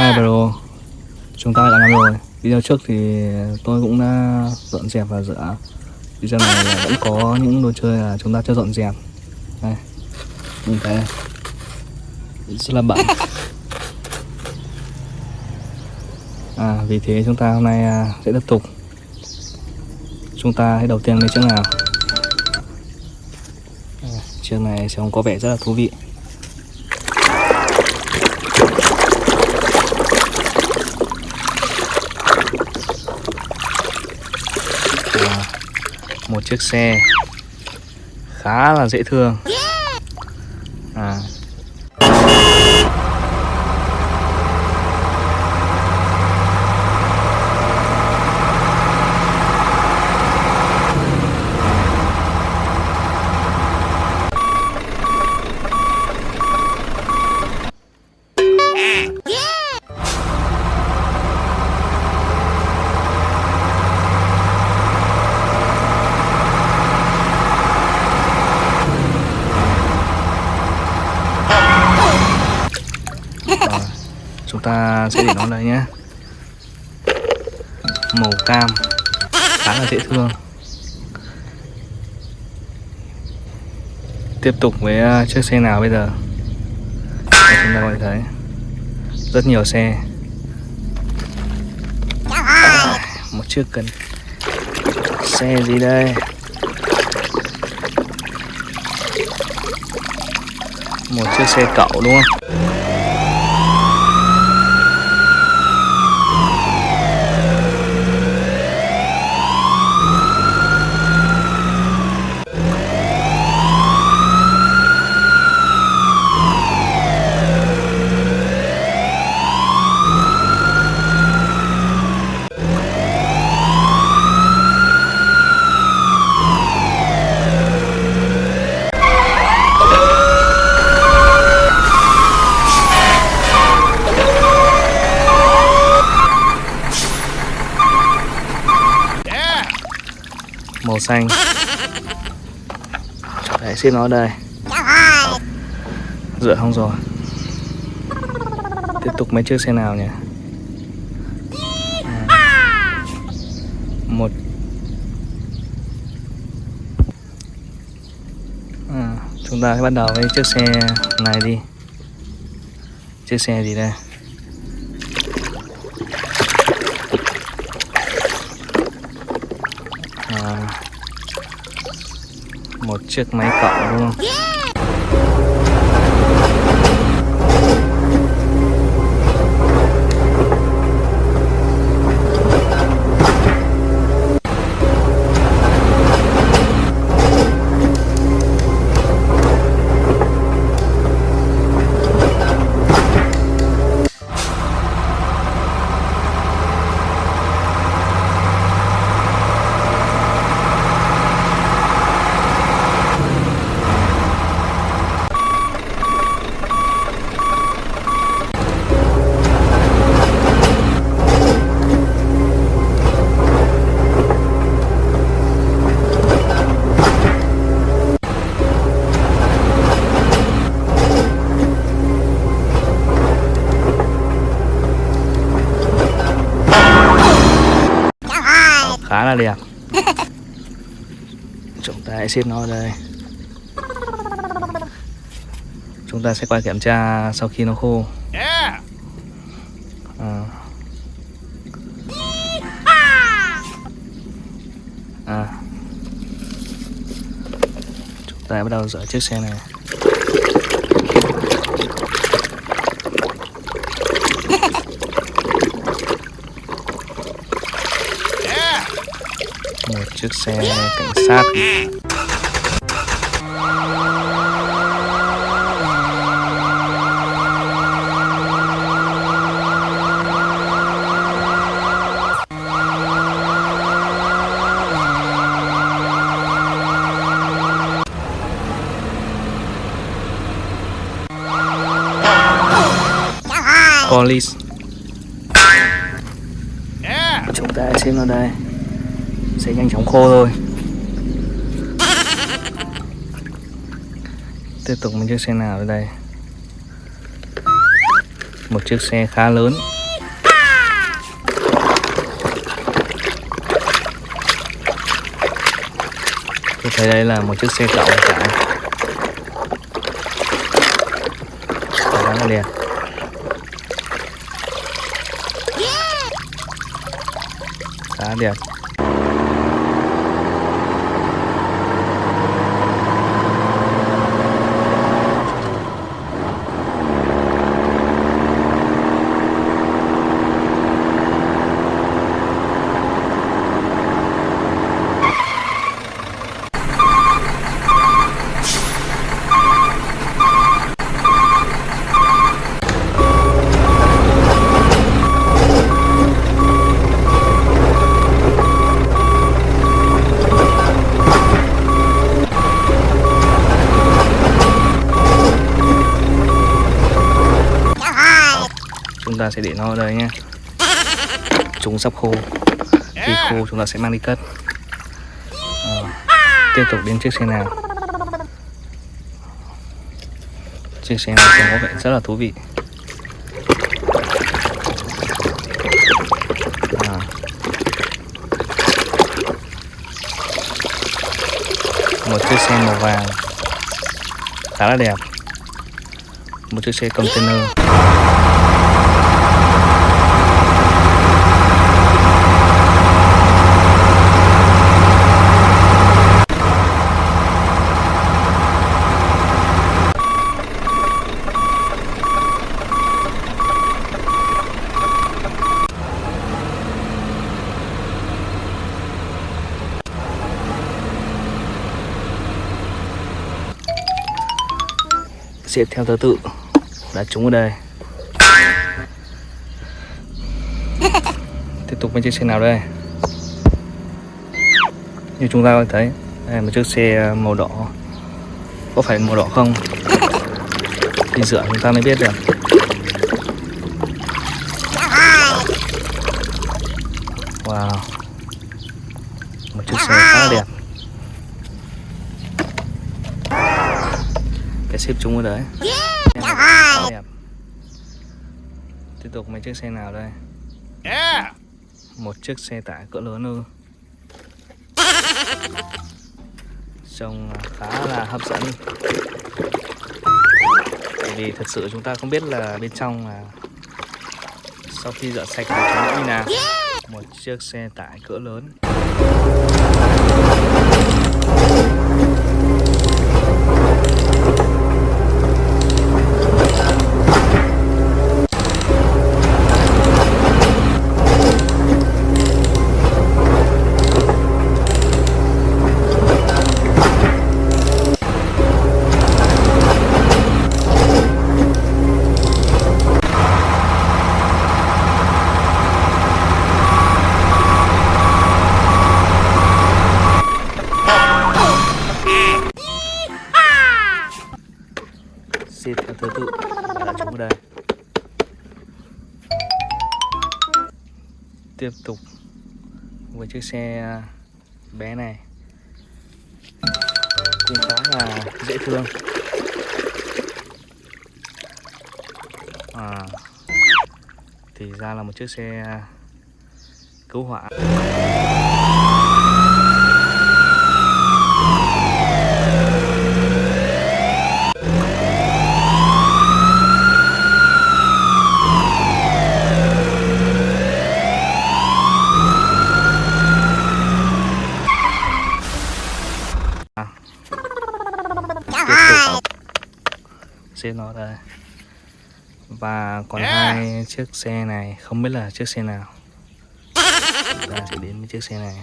Hi bro, chúng ta đã làm rồi. Video trước thì tôi cũng đã dọn dẹp và rửa. Video này là vẫn có những đồ chơi là chúng ta chưa dọn dẹp. Đây, nhìn thấy rất là bẩn. Vì thế chúng ta hôm nay sẽ tiếp tục. Chúng ta hãy đầu tiên lấy chiếc nào. Chiếc này trông có vẻ rất là thú vị. Một chiếc xe khá là dễ thương. Chúng ta sẽ để nó đây nhé. Màu cam khá là dễ thương. Tiếp tục với chiếc xe nào bây giờ? Chúng ta có thể thấy rất nhiều xe. Một chiếc cần xe gì đây? Một chiếc xe cẩu đúng không? Màu xanh. Chúng ta hãy xếp nó ở đây. Rửa xong rồi. Tiếp tục mấy chiếc xe nào nhỉ? Một chúng ta hãy bắt đầu với chiếc xe này đi. Chiếc xe gì đây? Một chiếc máy cẩu đúng không? Khá là đẹp. Chúng ta hãy xếp nó ở đây. Chúng ta sẽ quay kiểm tra sau khi nó khô. Chúng ta bắt đầu rửa chiếc xe này. Một chiếc xe cảnh sát. Police. Chúng ta xem vào đây. Sẽ nhanh chóng khô thôi. Tiếp tục một chiếc xe nào ở đây? Một chiếc xe khá lớn. Đây là một chiếc xe cẩu cả. Khá là đẹp. Khá đẹp. Chúng ta sẽ để nó ở đây nhé. Chúng sắp khô. Khi khô chúng ta sẽ mang đi cất. Tiếp tục đến chiếc xe nào. Chiếc xe này có vẻ rất là thú vị. Một chiếc xe màu vàng khá là đẹp. Một chiếc xe container. Xếp theo thứ tự đặt chúng ở đây. Tiếp tục với chiếc xe nào đây? Như chúng ta có thấy, đây là một chiếc xe màu đỏ. Có phải màu đỏ không? Thì rửa chúng ta mới biết được. Wow, một chiếc xe khá là đẹp. Cái xếp chúng ở đấy. Đẹp. Tiếp tục mấy chiếc xe nào đây? Một chiếc xe tải cỡ lớn ư? Trông khá là hấp dẫn. Bởi vì thật sự chúng ta không biết là bên trong là sau khi rửa sạch thì chúng như nào. Một chiếc xe tải cỡ lớn. Xếp theo thứ tự là chúng ở đây. Tiếp tục với chiếc xe bé này cũng khá là dễ thương. Thì ra là một chiếc xe cứu hỏa. Xếp nó đây. Và còn hai chiếc xe này không biết là chiếc xe nào. Chúng ta sẽ đến với chiếc xe này.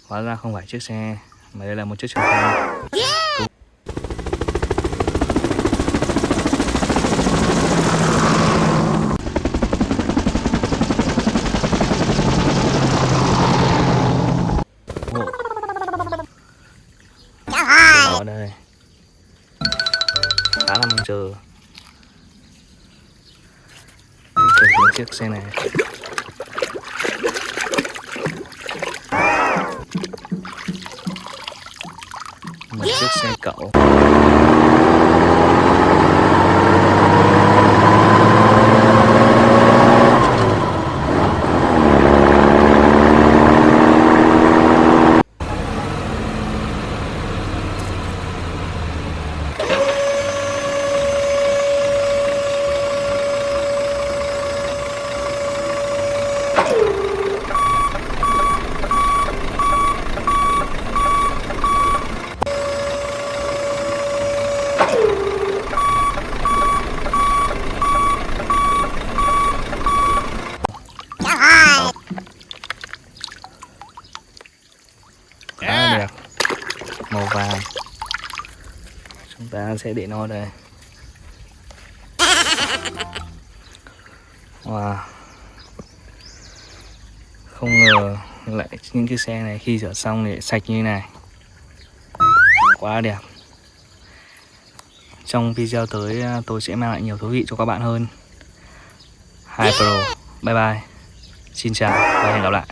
Hóa ra không phải chiếc xe mà đây là một chiếc trực thăng. Ở đây khá là mong chờ chiếc xe này. Một chiếc xe cẩu. Khá là đẹp, màu vàng. Chúng ta sẽ để nó ở đây. Wow, không ngờ lại những cái xe này khi rửa xong thì sạch như thế này, quá đẹp. Trong video tới tôi sẽ mang lại nhiều thú vị cho các bạn hơn. Hai Pro, bye bye, xin chào và hẹn gặp lại.